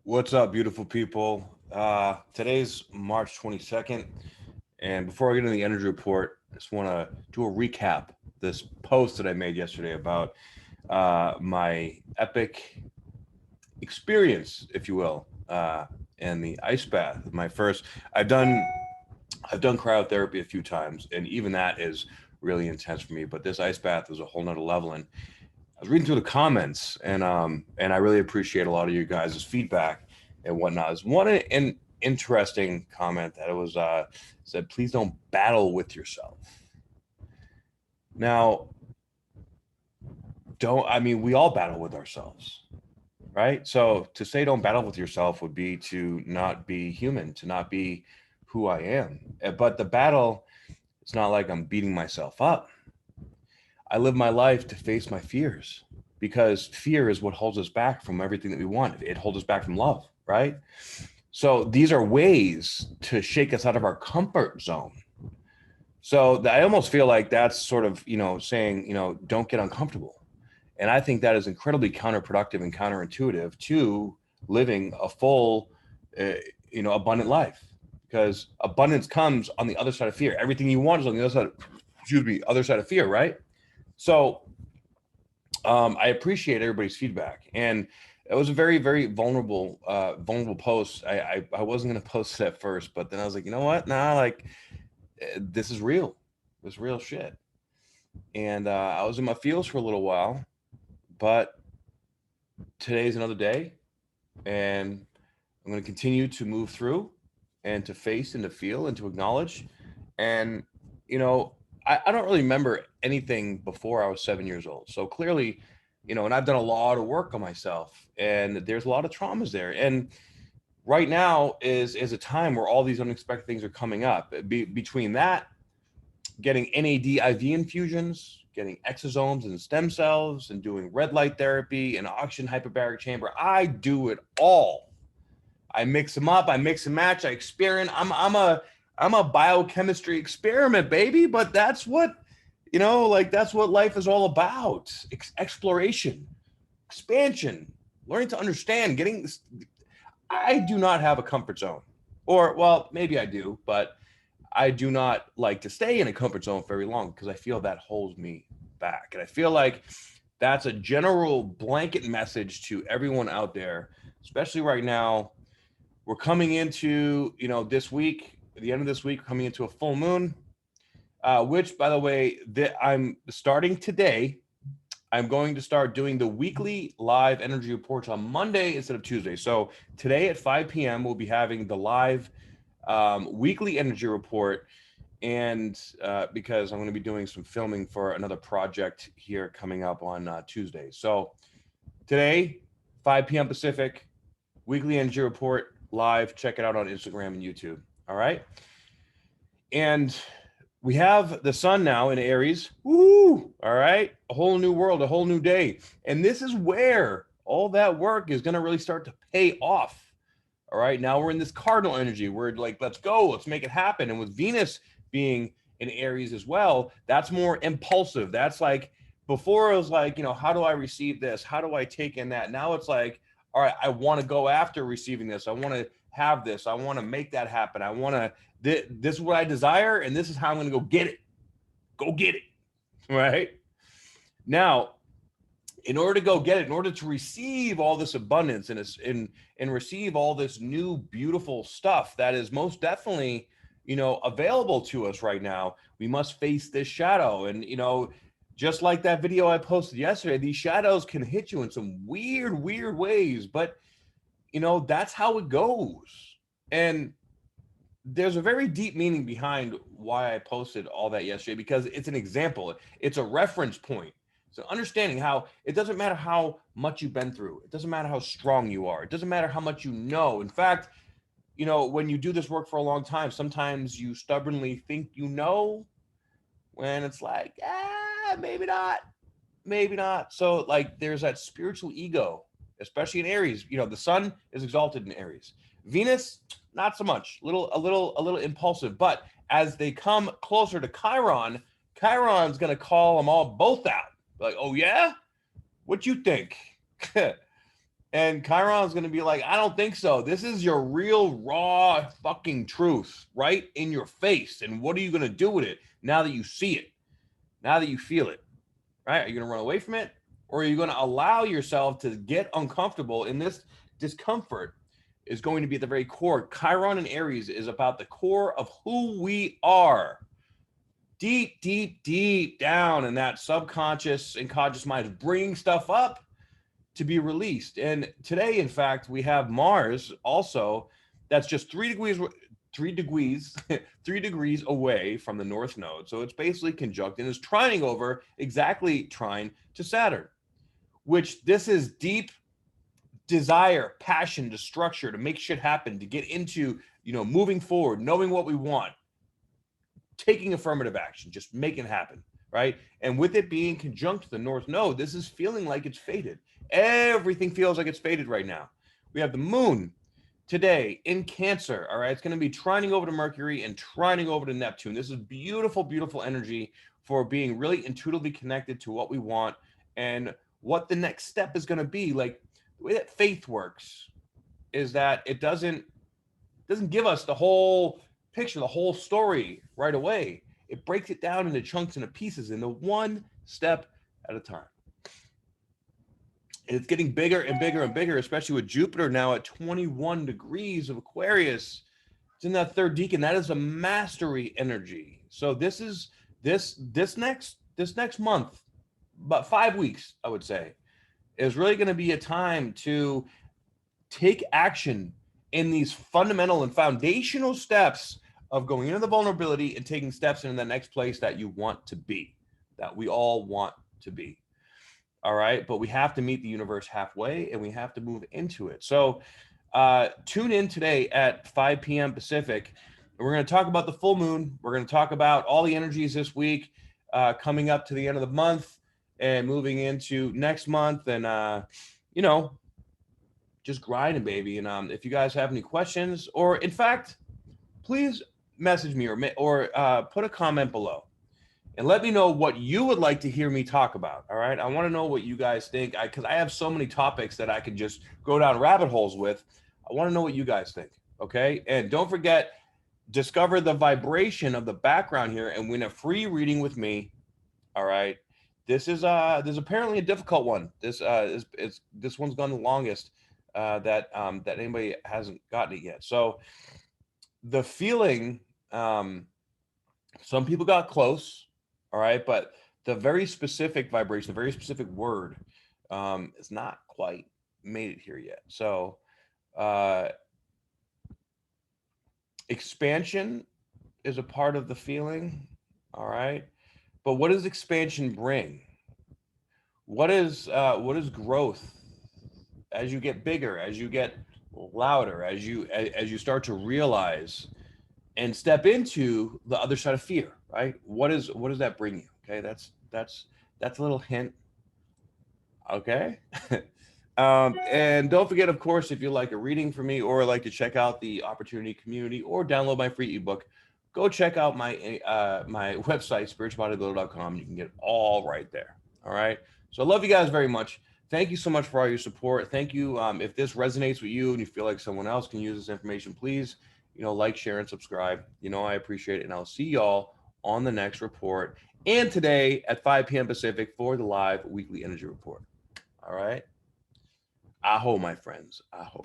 What's up, beautiful people? Today's March 22nd, and before I get into the energy report, I just want to do a recap this post that I made yesterday about my epic experience, if you will, and the ice bath. My first, I've done cryotherapy a few times, and even that is really intense for me. But this ice bath is a whole nother level, and I was reading through the comments, and I really appreciate a lot of you guys' feedback and whatnot. There's one an interesting comment that it was said, "Please don't battle with yourself." Now, we all battle with ourselves, right? So to say don't battle with yourself would be to not be human, to not be who I am. But the battle, it's not like I'm beating myself up. I live my life to face my fears, because fear is what holds us back from everything that we want. It holds us back from love, right? So these are ways to shake us out of our comfort zone. So I almost feel like that's sort of, saying, don't get uncomfortable. And I think that is incredibly counterproductive and counterintuitive to living a full, abundant life, because abundance comes on the other side of fear. Everything you want is on the other side of fear, right? So I appreciate everybody's feedback, and it was a very, very vulnerable post. I wasn't going to post it at first, but then I was like, you know what? Nah, like this is real. This is real shit. And I was in my feels for a little while, but today's another day, and I'm going to continue to move through and to face and to feel and to acknowledge. And, I don't really remember anything before I was 7 years old. So clearly, and I've done a lot of work on myself, and there's a lot of traumas there. And right now is a time where all these unexpected things are coming up. Between that, getting NAD IV infusions, getting exosomes and stem cells, and doing red light therapy and oxygen hyperbaric chamber, I do it all. I mix them up. I mix and match. I experiment. I'm a biochemistry experiment, baby. But that's what, that's what life is all about. Exploration, expansion, learning to understand, getting this. I do not have a comfort zone, or, well, maybe I do, but I do not like to stay in a comfort zone for very long, because I feel that holds me back. And I feel like that's a general blanket message to everyone out there, especially right now. We're coming into, this week, at the end of this week, coming into a full moon, which, by the way, I'm starting today. I'm going to start doing the weekly live energy reports on Monday instead of Tuesday. So today at 5 p.m., we'll be having the live weekly energy report. And because I'm going to be doing some filming for another project here coming up on Tuesday. So today, 5 p.m. Pacific, weekly energy report live. Check it out on Instagram and YouTube. All right. And we have the sun now in Aries. Woo! All right. A whole new world, a whole new day. And this is where all that work is going to really start to pay off. All right. Now we're in this cardinal energy. We're like, let's go. Let's make it happen. And with Venus being in Aries as well, that's more impulsive. That's like, before it was like, how do I receive this? How do I take in that? Now it's like, all right, I want to go after receiving this. I want to have this. I want to make that happen. I want to, this is what I desire, and this is how I'm going to go get it. Go get it. Right? Now, in order to go get it, in order to receive all this abundance and receive all this new, beautiful stuff that is most definitely, available to us right now, we must face this shadow. And, just like that video I posted yesterday, these shadows can hit you in some weird, weird ways, but, that's how it goes. And there's a very deep meaning behind why I posted all that yesterday, because it's an example. It's a reference point. So understanding how it doesn't matter how much you've been through. It doesn't matter how strong you are. It doesn't matter how much you know. In fact, when you do this work for a long time, sometimes you stubbornly think when it's like, maybe not, maybe not. So like there's that spiritual ego, especially in Aries. The sun is exalted in Aries. Venus, not so much, a little impulsive. But as they come closer to Chiron's going to call them both out. Like, oh yeah, what you think? And Chiron is going to be like, I don't think so. This is your real raw fucking truth right in your face. And what are you going to do with it now that you see it? Now that you feel it, right? Are you going to run away from it? Or are you going to allow yourself to get uncomfortable? In this discomfort is going to be at the very core. Chiron and Aries is about the core of who we are. Deep, deep, deep down in that subconscious and conscious mind is bringing stuff up to be released. And today, in fact, we have Mars also. That's just 3 degrees away from the North Node. So it's basically conjunct and is trining over, exactly trine to Saturn, which this is deep desire, passion to structure, to make shit happen, to get into, moving forward, knowing what we want, taking affirmative action, just making it happen, right? And with it being conjunct to the North Node, this is feeling like it's fated. Everything feels like it's fated right now. We have the moon today in Cancer, all right? It's going to be trining over to Mercury and trining over to Neptune. This is beautiful, beautiful energy for being really intuitively connected to what we want and what the next step is going to be. Like, the way that faith works is that it doesn't give us the whole picture, the whole story right away. It breaks it down into chunks and into pieces, into one step at a time. And it's getting bigger and bigger and bigger, especially with Jupiter now at 21 degrees of Aquarius. It's in that third decan. That is a mastery energy. So this is this next month, about 5 weeks, I would say, is really going to be a time to take action in these fundamental and foundational steps of going into the vulnerability and taking steps into the next place that you want to be, that we all want to be. All right. But we have to meet the universe halfway and we have to move into it. So tune in today at 5 p.m. Pacific. We're going to talk about the full moon. We're going to talk about all the energies this week coming up to the end of the month and moving into next month. And, just grinding, baby. And if you guys have any questions, or in fact, please message me or put a comment below and let me know what you would like to hear me talk about. All right. I want to know what you guys think, because I have so many topics that I can just go down rabbit holes with. I want to know what you guys think. Okay. And don't forget, discover the vibration of the background here and win a free reading with me. All right. This is apparently a difficult one. This one's gone the longest that anybody hasn't gotten it yet. So the feeling, some people got close, all right, but the very specific vibration, the very specific word is not quite made it here yet. So expansion is a part of the feeling, all right, but what does expansion bring? What is growth? As you get bigger, as you get louder, as you start to realize and step into the other side of fear, right? What does that bring you? Okay, that's a little hint. Okay. And don't forget, of course, if you like a reading from me or like to check out the Opportunity Community or download my free ebook, go check out my my website, spiritualbodybuilder.com. You can get it all right there. All right. So I love you guys very much. Thank you so much for all your support. Thank you. If this resonates with you and you feel like someone else can use this information, please, like, share, and subscribe. I appreciate it. And I'll see y'all on the next report. And today at 5 p.m. Pacific for the live weekly energy report. All right. Aho, my friends. Aho.